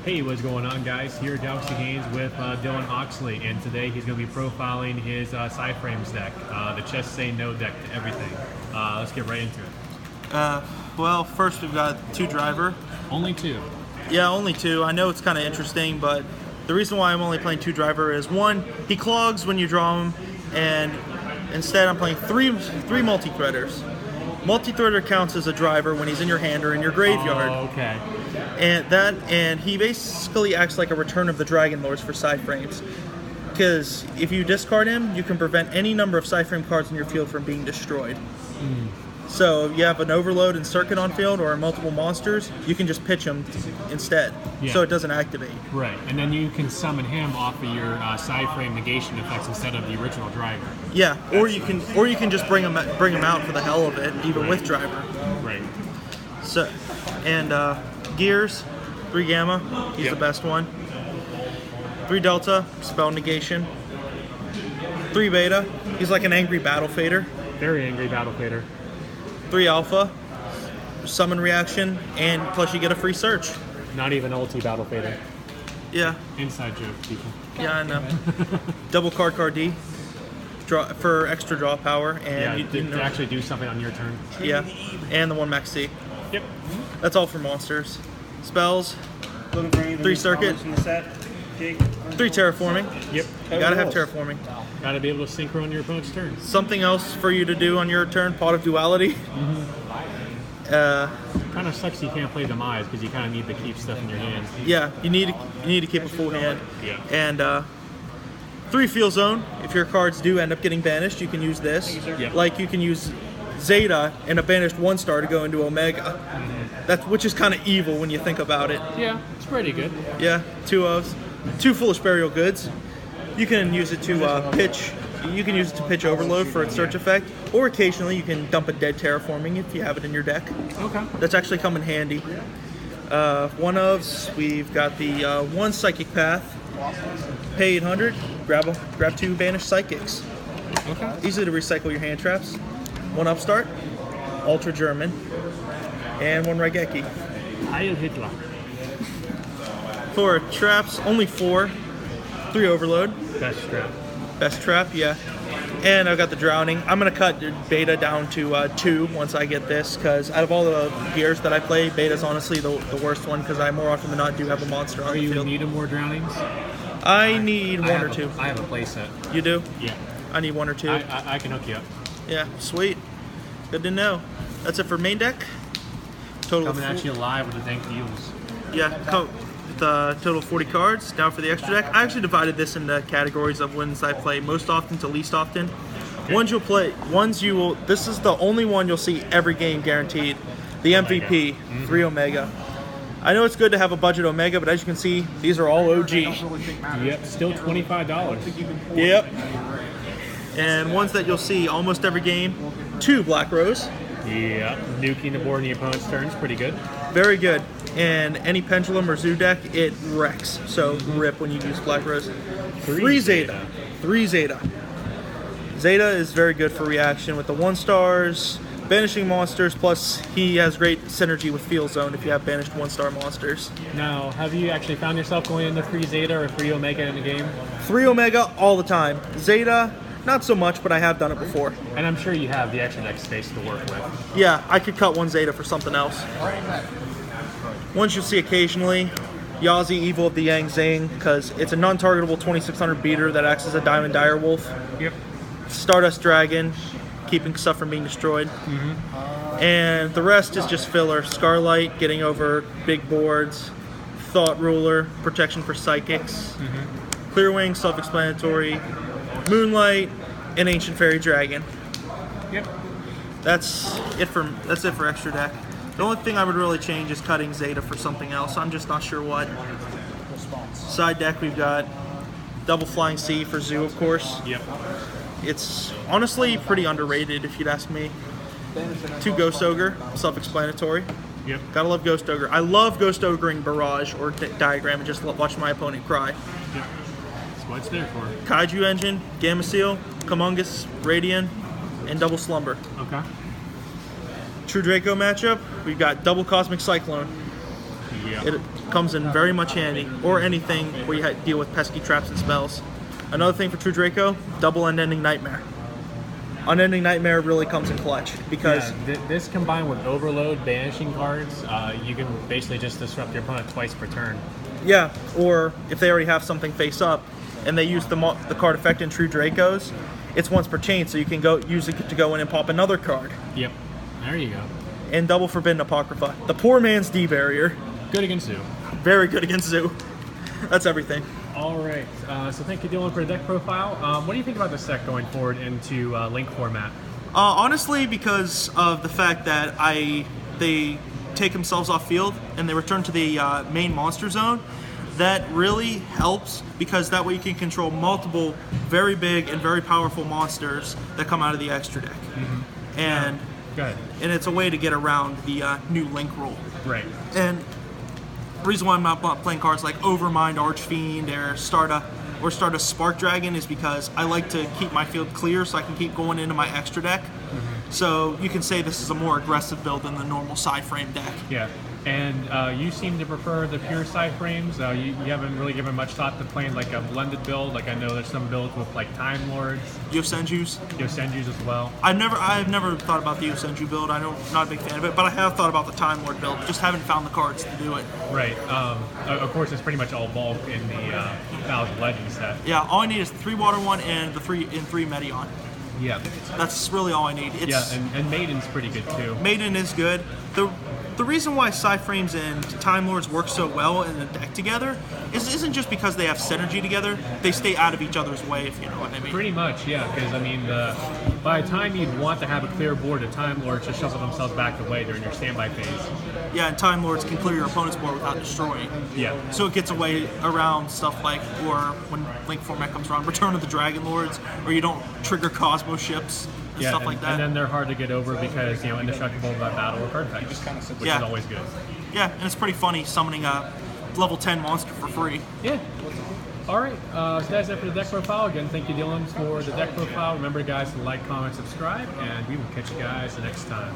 Hey, what's going on, guys? Here at Galaxy Games with Dylan Oxley, and today he's going to be profiling his Cyframes deck, the Chess Say No deck to everything. Let's get right into it. Well, first we've got 2 driver. Only 2. Yeah, only 2. I know it's kind of interesting, but the reason why I'm only playing 2 driver is 1, he clogs when you draw him, and instead I'm playing 3 multi-threaders. Multi-threader counts as a driver when he's in your hand or in your graveyard. Oh, okay. And he basically acts like a Return of the Dragon Lords for Cyframes. Because if you discard him, you can prevent any number of Cyframe cards in your field from being destroyed. So you have an Overload and Circuit on field or multiple monsters, you can just pitch him instead, so it doesn't activate. Right, and then you can summon him off of your Cyframe negation effects instead of the original driver. Yeah, or you can just bring him out for the hell of it, even with driver. Right. So, and Gears, 3 Gamma, he's the best one. 3 Delta, spell negation. 3 Beta, he's like an angry battle fader. Very angry battle fader. 3 Alpha, summon reaction, and plus you get a free search. Not even ulti battle fader. Yeah. Inside joke, people. Yeah, I know. Double card D, draw for extra draw power, and to actually do something on your turn. Yeah, and the 1 Max C. Yep. That's all for monsters. Spells, 3 Circuit, 3 Terraforming. Yep. You gotta have Terraforming. Gotta be able to synchro on your opponent's turn. Something else for you to do on your turn, Pot of Duality. Kind of sucks you can't play Demise because you kind of need to keep stuff in your hand. Yeah, you need to keep a full hand. Yeah. And 3 Field Zone. If your cards do end up getting banished, you can use this. Yep. Like you can use Zeta and a banished 1-star to go into Omega. Which is kind of evil when you think about it. Yeah, it's pretty good. Yeah, 2 ofs. 2 Foolish Burial Goods. You can use it to pitch. You can use it to pitch Overload for its search effect, or occasionally you can dump a dead Terraforming if you have it in your deck. Okay. That's actually come in handy. 1 ofs. We've got the 1 Psychic Path. Pay 800. Grab 2 banished Psychics. Okay. Easy to recycle your hand traps. 1 Upstart. Ultra German. And 1 Raigeki. Heil Hitler. For traps, only 4. 3 Overload. Best trap. Best trap, yeah. And I've got the Drowning. I'm going to cut Beta down to 2 once I get this, because out of all the gears that I play, Beta's honestly the worst one, because I more often than not do have a monster on the field. Are you needing more Drownings? I need 1 or 2. I have a playset. You do? Yeah. I need 1 or 2. I can hook you up. Yeah, sweet. Good to know. That's it for main deck. Total Coming at you live with the dank views. Yeah, the total 40 cards. Now for the extra deck. I actually divided this into categories of ones I play most often to least often. Okay. Ones you'll play, ones you will. This is the only one you'll see every game guaranteed. The MVP, 3 Omega. I know it's good to have a budget Omega, but as you can see, these are all OG. Yep, still $25. Yep. And ones that you'll see almost every game. 2 Black Rose. Yep, nuking the board in the opponent's turn is pretty good. Very good. And any Pendulum or Zoo deck, it wrecks. So rip when you use Black Rose. 3 Zeta. 3 Zeta. Zeta is very good for reaction with the 1-stars, banishing monsters, plus he has great synergy with Field Zone if you have banished 1-star monsters. Now, have you actually found yourself going into 3 Zeta or 3 Omega in the game? 3 Omega all the time. Zeta, not so much, but I have done it before. And I'm sure you have the extra deck space to work with. Yeah, I could cut 1 Zeta for something else. Ones you'll see occasionally, Yazi, Evil of the Yang Zing, because it's a non-targetable 2600 beater that acts as a Diamond Direwolf. Yep. Stardust Dragon, keeping stuff from being destroyed. And the rest is just filler. Scarlight, getting over big boards. Thought Ruler, protection for Psychics. Clearwing, self-explanatory. Moonlight, and Ancient Fairy Dragon. Yep. That's it for extra deck. The only thing I would really change is cutting Zeta for something else. I'm just not sure what. Side deck, we've got Double Flying Sea for Zoo, of course. Yep. It's honestly pretty underrated, if you'd ask me. 2 Ghost Ogre, self-explanatory. Yep. Gotta love Ghost Ogre. I love Ghost Ogering Barrage or Diagram and just watch my opponent cry. Yep. That's what it's there for. Kaiju Engine, Gamma Seal, Kamungus, Radiant, and Double Slumber. Okay. True Draco matchup, we've got double Cosmic Cyclone. Yeah. It comes in very much handy, or anything where you deal with pesky traps and spells. Another thing for True Draco, double Unending Nightmare. Unending Nightmare really comes in clutch because This combined with Overload, banishing cards, you can basically just disrupt your opponent twice per turn. yeah, or if they already have something face up and they use the card effect in True Dracos, it's once per chain, so you can use it to go in and pop another card. Yep. There you go. And double Forbidden Apocrypha, the poor man's D barrier. Good against Zoo. Very good against Zoo. That's everything. All right. So thank you, Dylan, for the deck profile. What do you think about this deck going forward into Link format? Honestly, because of the fact that they take themselves off field and they return to the main monster zone, that really helps because that way you can control multiple very big and very powerful monsters that come out of the extra deck. Mm-hmm. And Go ahead. and it's a way to get around the new Link rule. Right. And the reason why I'm not playing cards like Overmind, Archfiend, or Stardust Spark Dragon is because I like to keep my field clear so I can keep going into my extra deck. Mm-hmm. So you can say this is a more aggressive build than the normal side frame deck. Yeah. And you seem to prefer the pure side frames. You haven't really given much thought to playing like a blended build. Like I know there's some builds with like Time Lords, Yosenju's. Yosenju's as well. I've never thought about the Yosenju build. I'm not a big fan of it, but I have thought about the Time Lord build. Just haven't found the cards to do it. Right. Of course, it's pretty much all bulk in the Thousand Legends set. Yeah, all I need is the 3 Water one and the 3 Medion. Yeah. That's really all I need. And Maiden's pretty good too. Maiden is good. The reason why Psy-Frames and Time Lords work so well in a deck together isn't just because they have synergy together. They stay out of each other's way, if you know what I mean. Pretty much, yeah. Because I mean, by the time you'd want to have a clear board, the Time Lords just shuffle themselves back away during your standby phase. Yeah, and Time Lords can clear your opponent's board without destroying. Yeah. So it gets away around stuff like, or when Link format comes around, Return of the Dragon Lords, or you don't trigger Cosmos ships. And stuff like that. And then they're hard to get over because, indestructible by battle or card effects, which is always good. Yeah, and it's pretty funny summoning a level 10 monster for free. Yeah. All right, so that's it for the deck profile. Again, thank you, Dylan, for the deck profile. Remember, guys, to like, comment, subscribe, and we will catch you guys the next time.